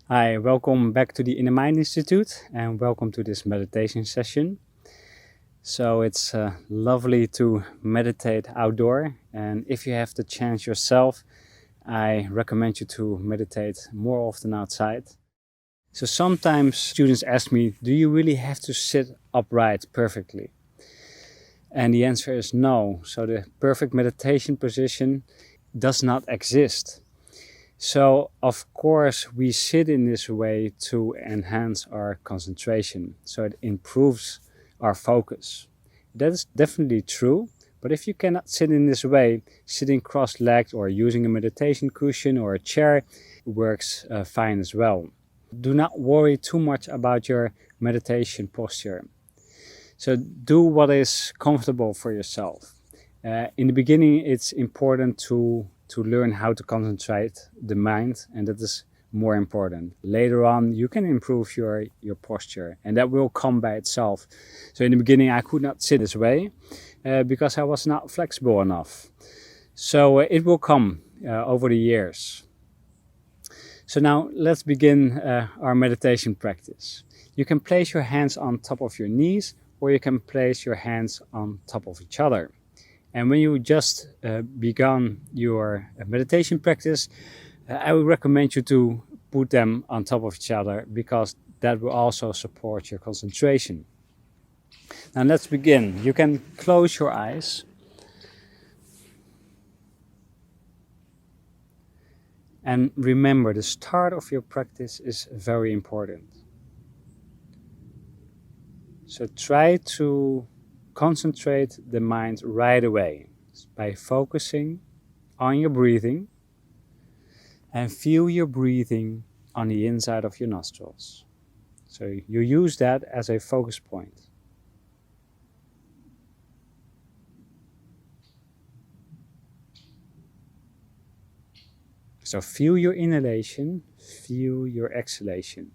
Hi, welcome back to the Inner Mind Institute and welcome to this meditation session. So it's lovely to meditate outdoor, and if you have the chance yourself, I recommend you to meditate more often outside. So sometimes students ask me, do you really have to sit upright perfectly? And the answer is no. So the perfect meditation position does not exist. So, of course, we sit in this way to enhance our concentration. So it improves our focus. That is definitely true. But if you cannot sit in this way, sitting cross-legged or using a meditation cushion or a chair works fine as well. Do not worry too much about your meditation posture. So do what is comfortable for yourself. In the beginning, it's important to learn how to concentrate the mind, and that is more important. Later on, you can improve your posture, and that will come by itself. So in the beginning, I could not sit this way because I was not flexible enough. So it will come over the years. So now let's begin our meditation practice. You can place your hands on top of your knees, or you can place your hands on top of each other. And when you just begun your meditation practice, I would recommend you to put them on top of each other because that will also support your concentration. Now let's begin. You can close your eyes. And remember, the start of your practice is very important. So try to concentrate the mind right away by focusing on your breathing and feel your breathing on the inside of your nostrils. So you use that as a focus point. So feel your inhalation, feel your exhalation.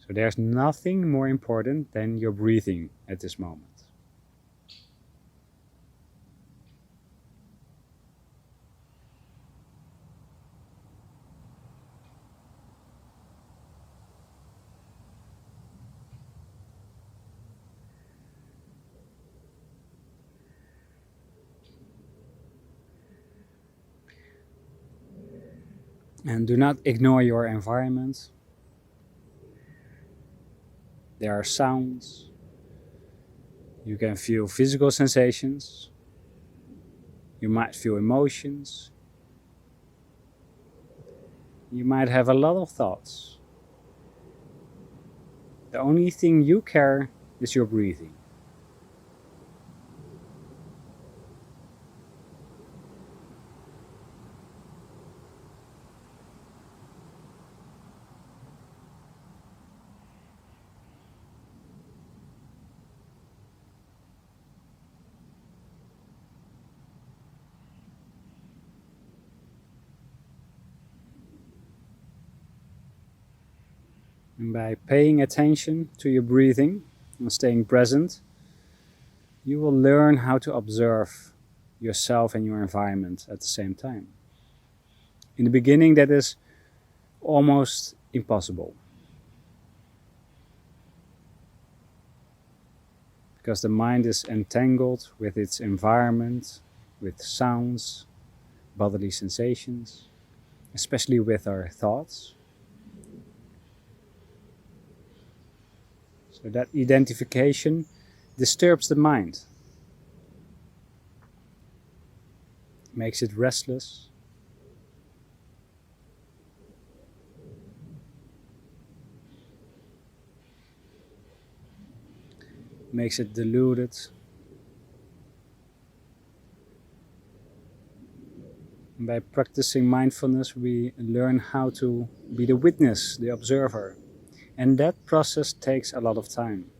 So there's nothing more important than your breathing at this moment. And do not ignore your environment. There are sounds. You can feel physical sensations. You might feel emotions. You might have a lot of thoughts. The only thing you care is your breathing. And by paying attention to your breathing and staying present, you will learn how to observe yourself and your environment at the same time. In the beginning, that is almost impossible because the mind is entangled with its environment, with sounds, bodily sensations, especially with our thoughts. So that identification disturbs the mind, makes it restless, makes it deluded. And by practicing mindfulness, we learn how to be the witness, the observer. And that process takes a lot of time.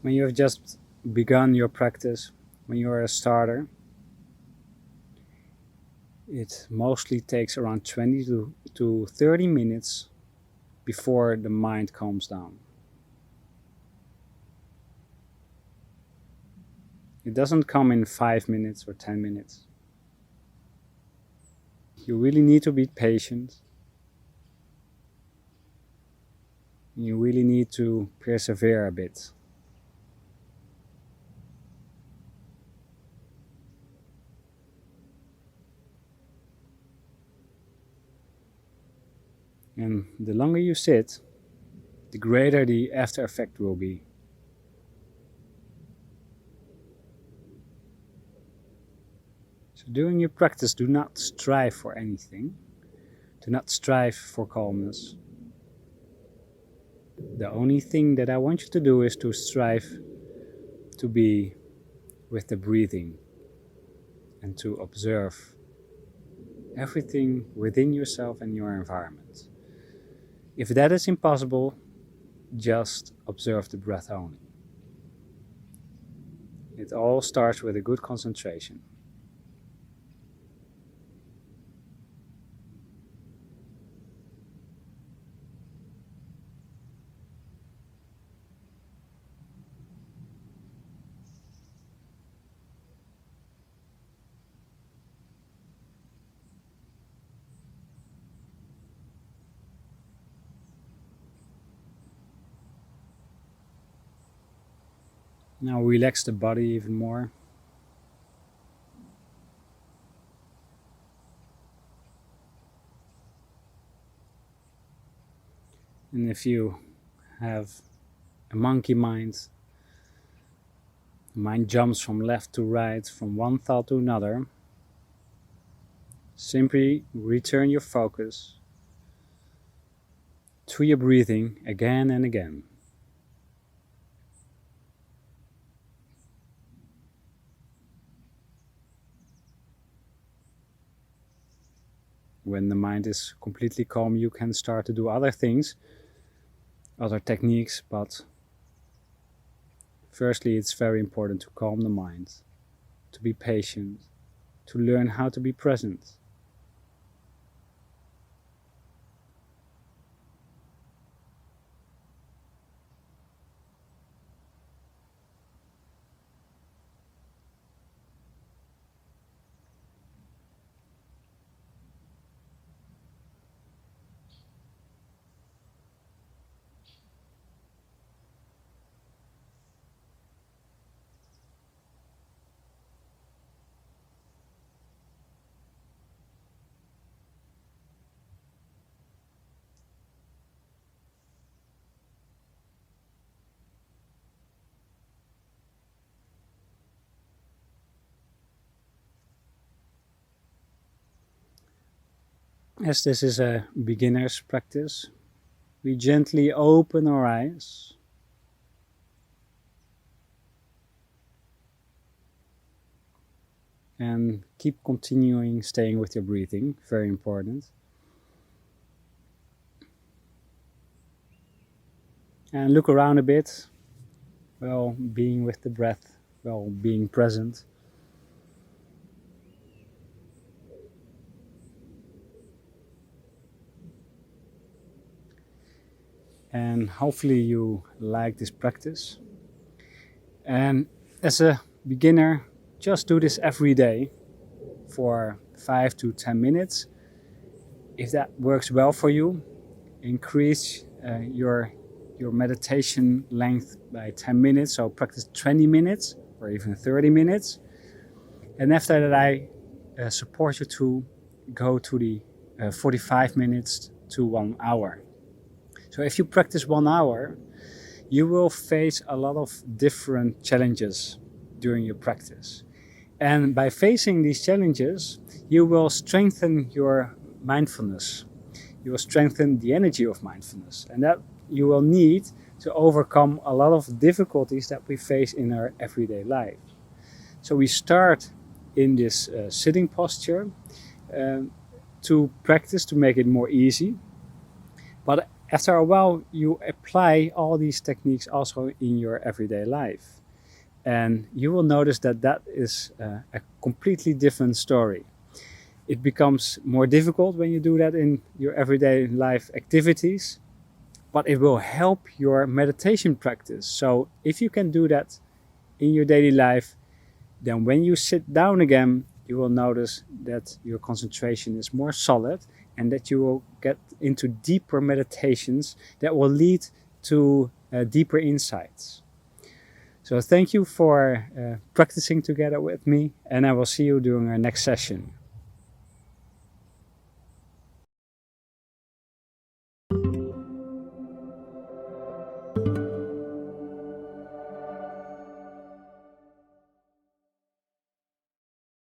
When you have just begun your practice, when you are a starter, it mostly takes around 20 to 30 minutes before the mind calms down. It doesn't come in 5 minutes or 10 minutes. You really need to be patient. You really need to persevere a bit. And the longer you sit, the greater the after effect will be. So during your practice, do not strive for anything. Do not strive for calmness. The only thing that I want you to do is to strive to be with the breathing and to observe everything within yourself and your environment. If that is impossible, just observe the breath only. It all starts with a good concentration. Now relax the body even more. And if you have a monkey mind, the mind jumps from left to right, from one thought to another, simply return your focus to your breathing again and again. When the mind is completely calm, you can start to do other things, other techniques, but firstly, it's very important to calm the mind, to be patient, to learn how to be present. As this is a beginner's practice, we gently open our eyes and keep continuing staying with your breathing, very important. And look around a bit, while being with the breath, while being present. And hopefully you like this practice. And as a beginner, just do this every day for 5 to 10 minutes. If that works well for you, increase your meditation length by 10 minutes. So practice 20 minutes or even 30 minutes. And after that, I support you to go to the 45 minutes to 1 hour. So if you practice 1 hour, you will face a lot of different challenges during your practice. And by facing these challenges, you will strengthen your mindfulness. You will strengthen the energy of mindfulness. And that you will need to overcome a lot of difficulties that we face in our everyday life. So we start in this sitting posture to practice to make it more easy. But After a while, you apply all these techniques also in your everyday life. And you will notice that that is a completely different story. It becomes more difficult when you do that in your everyday life activities, but it will help your meditation practice. So if you can do that in your daily life, then when you sit down again, you will notice that your concentration is more solid and that you will get into deeper meditations that will lead to deeper insights. So thank you for practicing together with me, and I will see you during our next session.